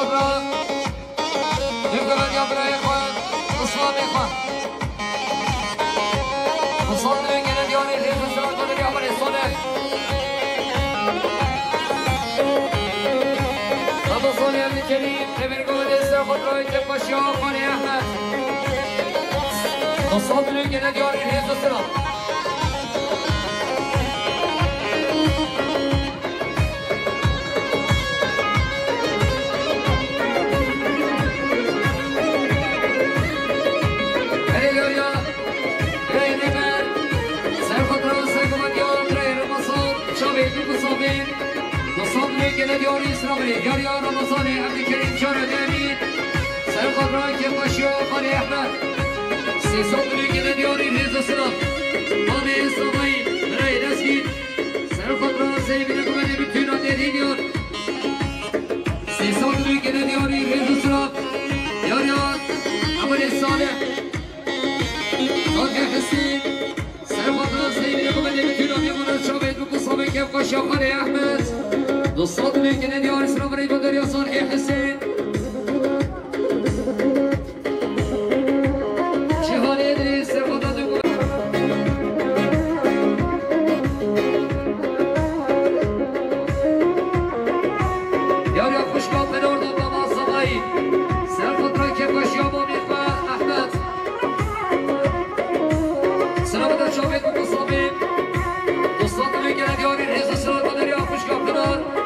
خضراء يمكن أن يبرأ إخوان إسلام إخوان مصادر من الديانة الهيز السلام قدر يعمل الصلاة أبو صلي الكريم ابن قوة السلام خضراء يتبقى الشيخ خاني أحمد مصادر من الديانة الهيز السلام که دیاری اسلامی دیاری رمضانی عبدالکریم شارد امین سرقدران که باشی آقای احمد 300 که دیاری ریز اسلام آن اسلامی رای دستگیر سرقدران سیبین قبل بتوینا دیدیار 300 که دیاری ریز اسلام دیاریان عمل صالح آقای حسین سرقدران سیبین قبل بتوینا دیمون شابید بقصابه که باشی آقای احمد دوستان میکنه دیار اسلام برای بدر صالح حسین شهان ادریس خدا دو یاری خوشگاه بنور دو با صبایی سر خود را که باشی آبا میخوا احمد سلام در شابید مصابیم دوستان میکنه دیاری ریز اسلام بدر یا خوشگاه بنور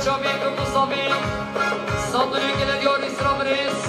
شامي مصابي صدري كده ديور إسلام رئيس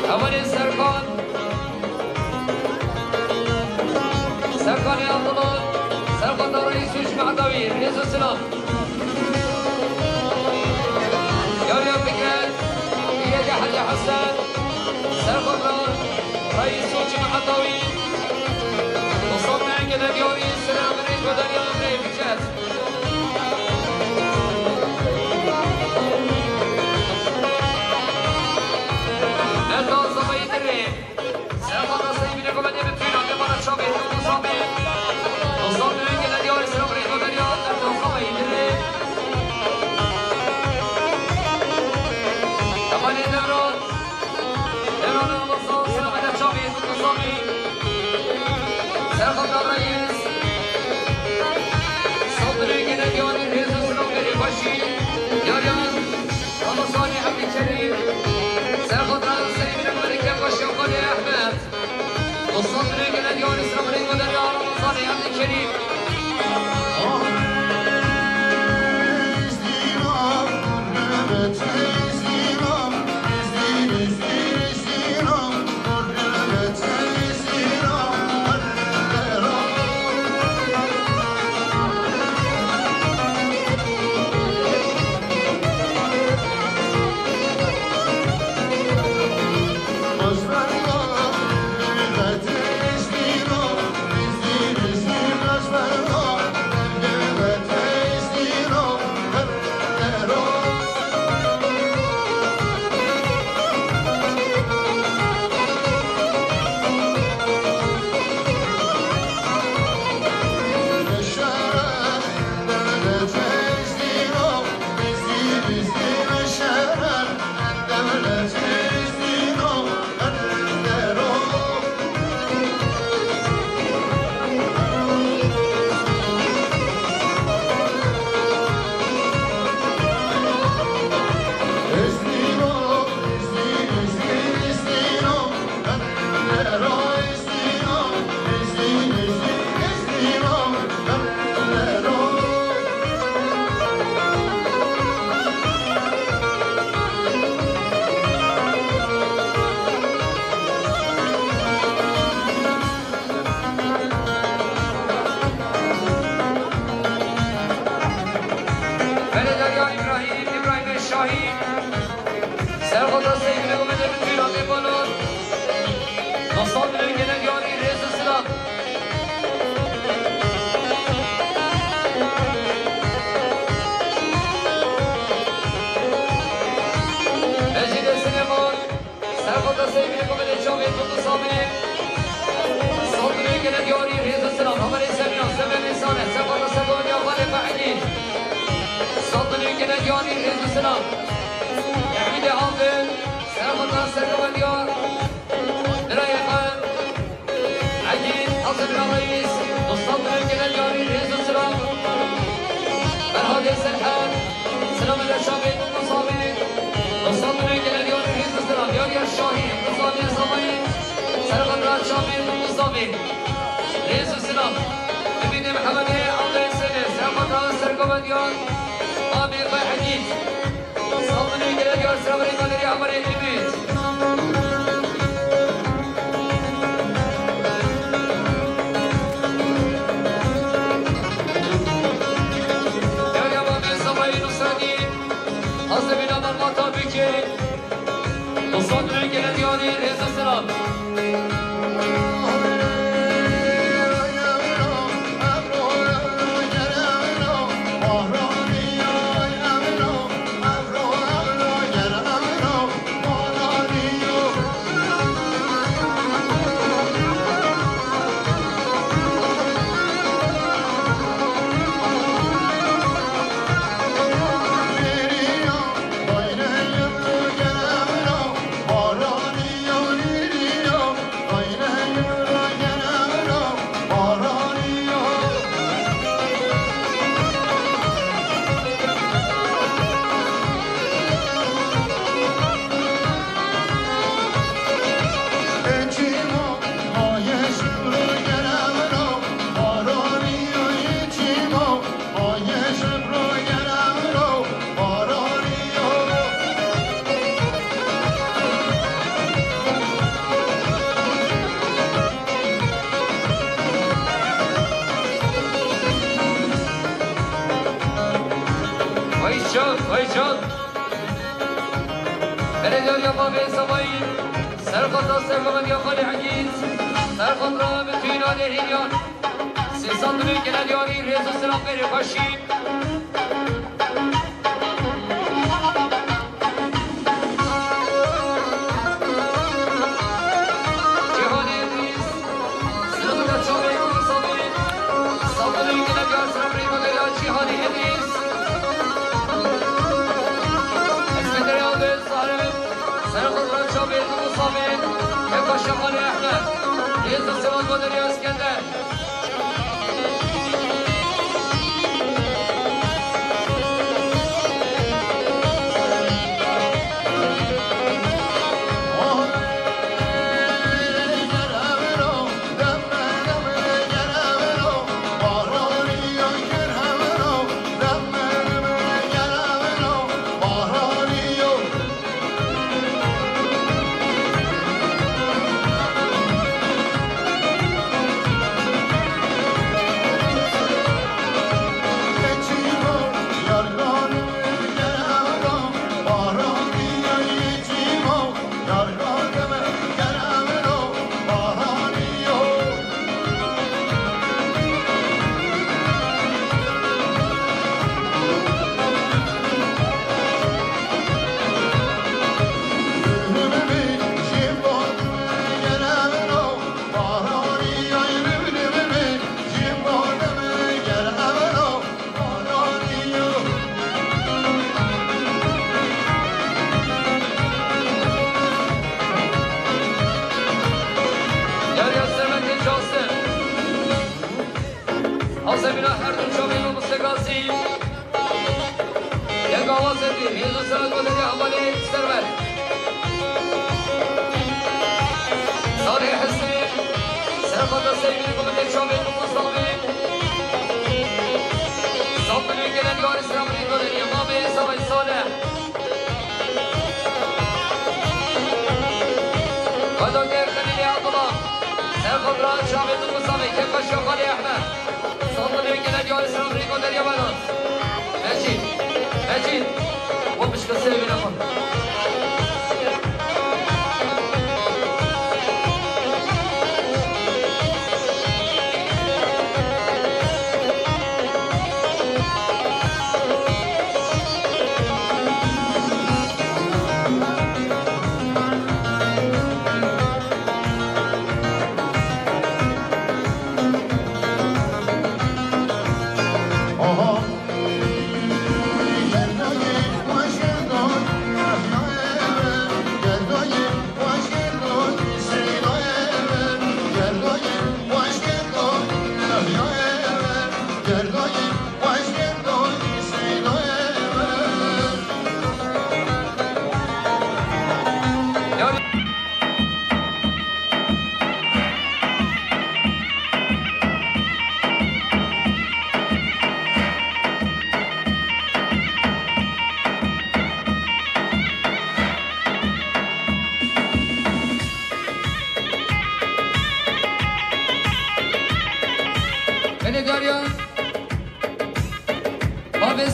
أول سرقان يا عبد الله سرقان رئيس مجمع طويل رئيس السلام يا فكرة يا حاج حسن سرقان رئيس مجمع طويل وصلنا كده ديوري السلام رئيس بدل يا أمري بجاز وصدري كده ديون اسرائيل ودريا رمضان يا عبد الكريم محمد سرقمديان آمين خير حديث صلوا على دیار سرابری مادری عمر علمیت دیاری امام صفایی نصرانی حضر بینا مرماتا بکر نصران دنگل دیاری رزا سلام وایجان بلدیار یا بابی سمایی سرخط از سرخمد یا خالی حگیز سرخط را به توینان هیلیان سیسان دلوی گلدیاری ریز و سلام بری باشیم جهانی ریز سلام چاوی کنسامی سلام دلوی گلدیار سلام بری مدریان جهانی ریز سرخط را بيت المصابين يبقى الشمال احمد ينزل السماء المدني اسكندر زمینه هر دو شامل و مستقاسی یک آواز دیر هیزو سرد بودنی حوالی سرور سالی حسنی سرخط سیبیلی کمدر شامل و مستقامی صبری گلن یار سرمونی بودنی امام سوای صالح و دکتر خلیلی عبدالله سرخط را شامل و مستقامی کفش شخالی احمد صندوق يمكن أن يوارث الأمريكا ودريا بالانس مجيد ومشكل سلبي نقل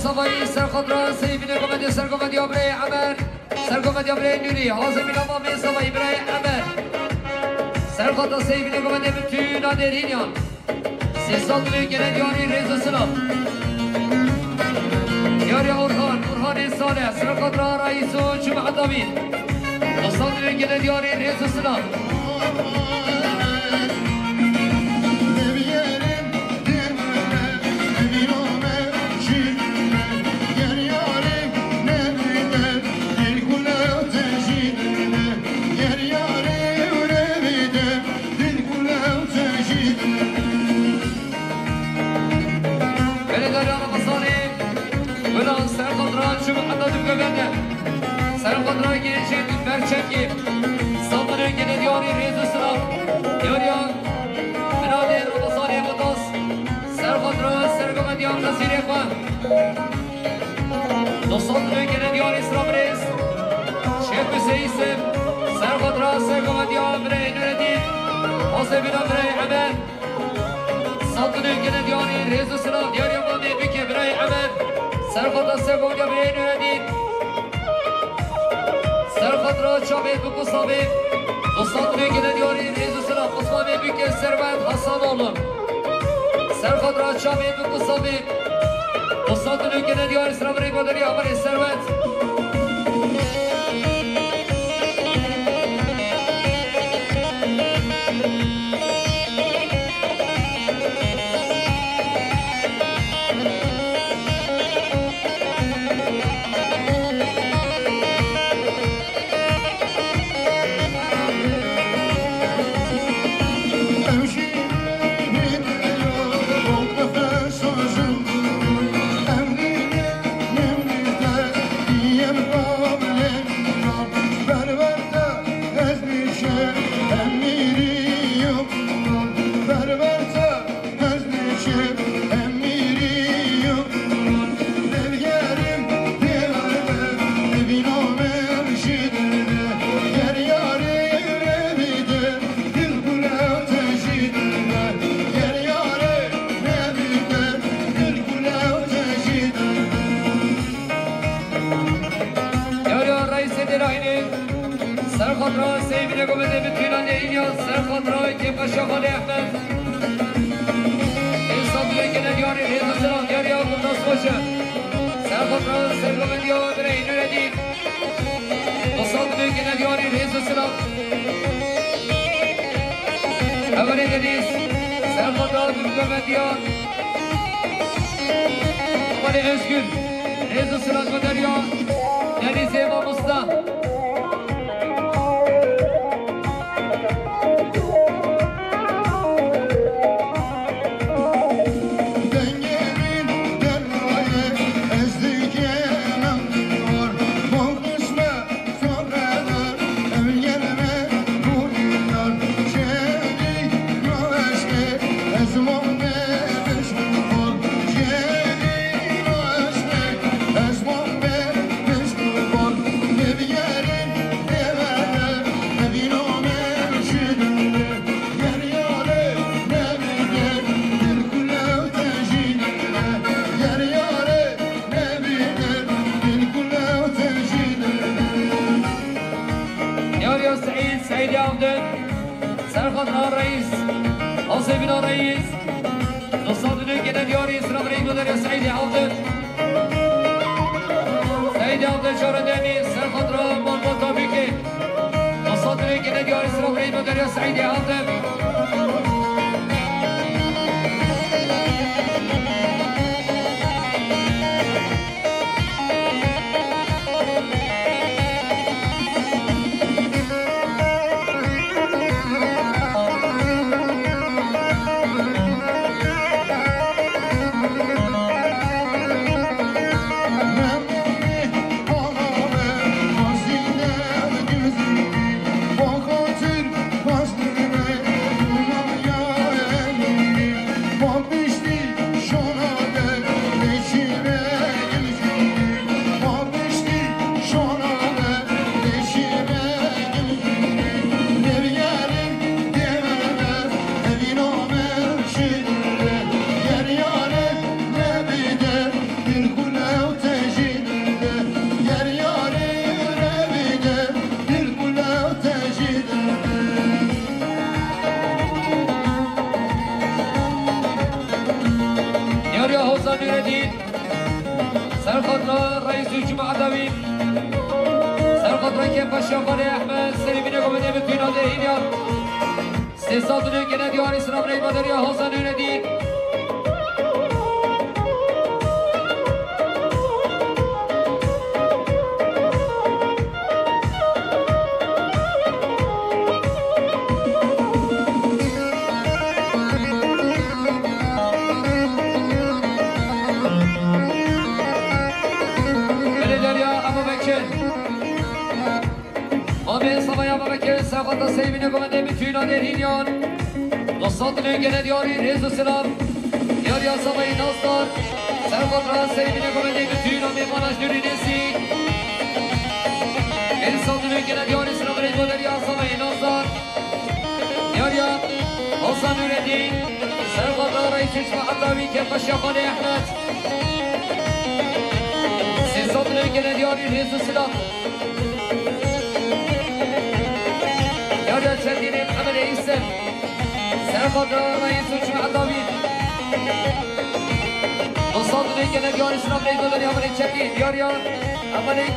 صفایی سرخط را سیبین قمدی سرگمدی برای عمر سرگمدی برای نوری حاضر من امام صفایی برای عمر سرخط را سیبین قمدی بتون آدرینیان 300 میلیون گره دیاری ریز سلام دیاری اورخان ساله سرخط را رئیس و جمعه دامین 200 میلیون گره دیاری ریز سلام سرقدرای گیرشید برچنگی سامنه گنه دیاری ریز سلام دیاریان مناده رمضانی مداس سرقدرای سرگمدیان نصیر اخوان دوستانه گنه دیاری اسلام ریز شیف سیسم سرقدرای سرگمدیان برای نوردین حاسبینا برای عمل سامنه گنه دیاری ریز سلام دیاریان بامی بکه برای عمل سرقدرای سرگمدیان برای نوردین سرخط را چابید بکو صابید دوستان گنه دیاری ریز و سلام قصبانی بکر سروت حسان اولم سرخط را چابید بکو صابید دوستان گنه دیاری سلام ری بادری آمر سروت سرخط را سیبین گمده بتوینان اینیان سرخط را که قشاقال احمد انسان دوی که ندیاری ریز و سلام دیاری ها کمداز باشه سرخط را سرگمدی ها بره اینو ردید دوستان دوی که ندیاری ریز و سلام اولی ندیز سرخط را سرگمدی ها اولی ازگل ریز و سلام مداری ها ندیز امام مستا سرخط رئيس حسين رئيس نصادنا كده دياري اسلام رئيس مدير سعيد عبد سعيد عبد شارداني سرخط را مالباتا بيكي نصادنا كده دياري اسلام رئيس مدير سعيد عبد معدوی سرقدران که پشیافان احمد سلیمین گمده به فینال هینیان استثابونون که ندیان اسلام رید مداری حسنون دین سرقدر سلیمین گمده به فینال هینیان دوستان که ندیاری ریز و سلام یاری آسامای ناستار سرقدر سلیمین گمده به فینال میمانش نوری نسی انسان که ندیاری سلام ریز مداری آسامای ناستار یاری حسن نوردین سرقدر رئیس چشم عدوی که پشیافان احمد سیستان که ندیاری ریز و سلام یاری چندین محمد ایسن سرقدر رئیس چشم عدوی دوستان که ندیاری سلام ریز مداری عملی چندین یاری عملی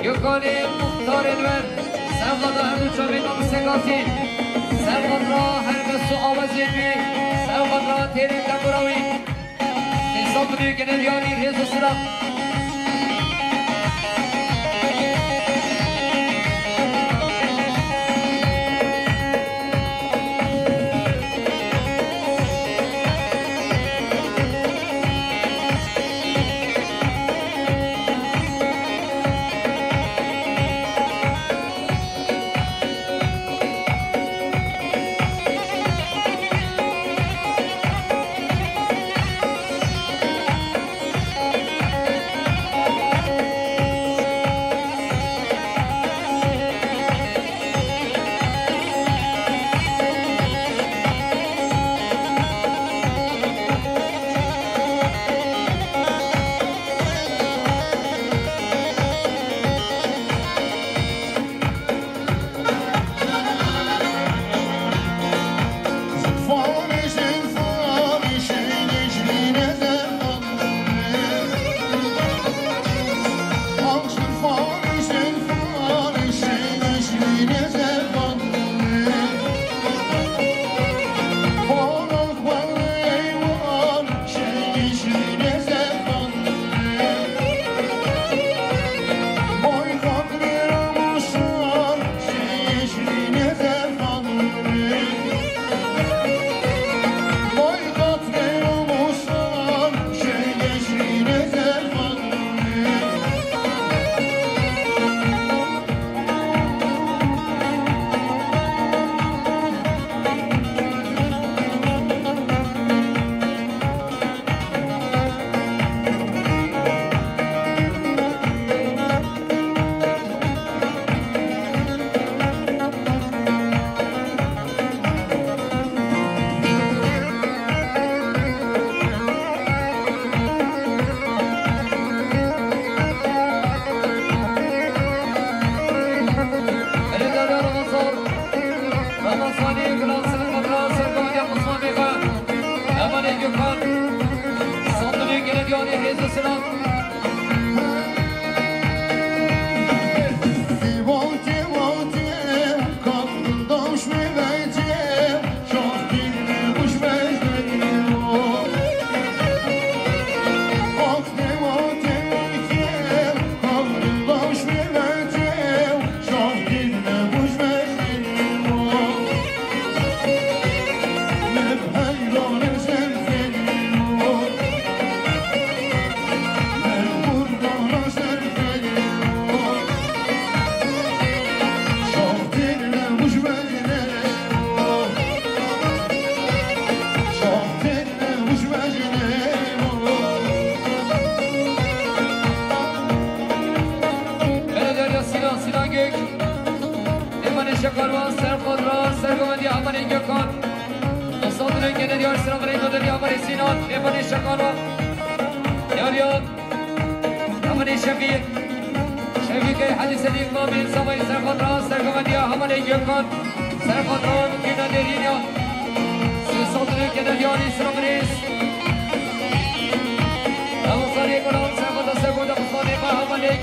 گیوکان مختار انور سرقدر هر دو چاوی نام سنگاسی سرقدر هر بسو آوازی بی سرقدر تیری تنبراوی نیستان که ندیاری ریز و سلام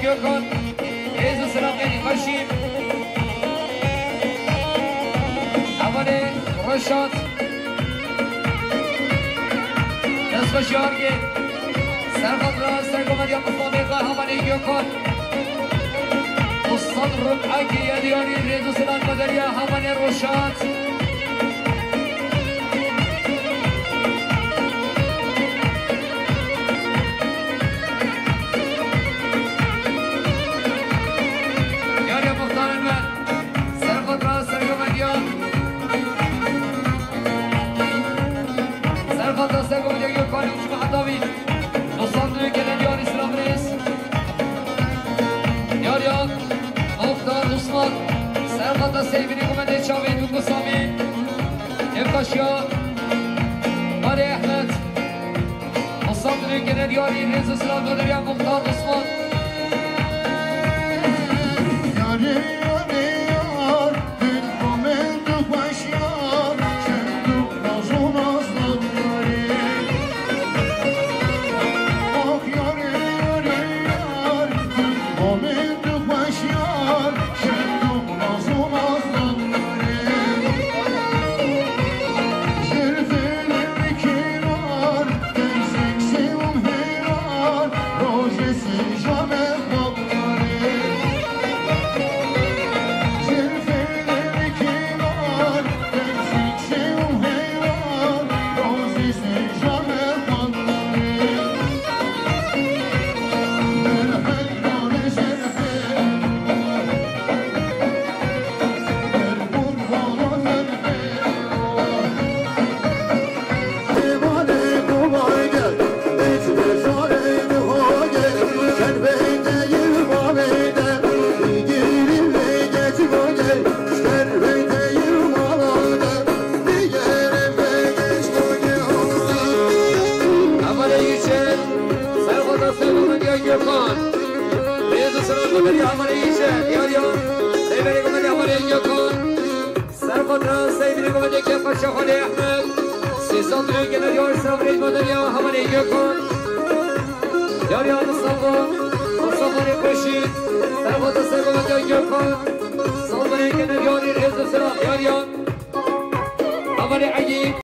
Gökhan. Reza selam edin başım. Havale Roşat. Nasıl şarkı? Serhat Raz, Sergomet Yapıslam Ekar Havale Gökhan. Ustad Rıb'aki Yadiyani Reza selam Madalya Havale Roşat. Sevgili Kumet Çavin Duklu Sami Evkaşya Ali Ahmet Osman Dünükene Diyari Reza Sıram Dönerya Muhtar Osman Yari yari yar Dün momentu başyar Şenduk nazun aslan yari Ah yari yari yar Dün momentu başyar Şenduk nazun aslan yari Zirfelerin kirar Denseksin herar Rojesi jamet bakları Gökhan Reza Sıram Dönerya Havale Sevgili Kumet Havale Gökhan Serhat Raz Sevgili Kumet Yapışa Ali Ahmet Sizden Dünükene Diyari Sıram Madalya Havale Gökhan Yarya Mustafa Mustafa Repeşit Serhat Sevgili Gökhan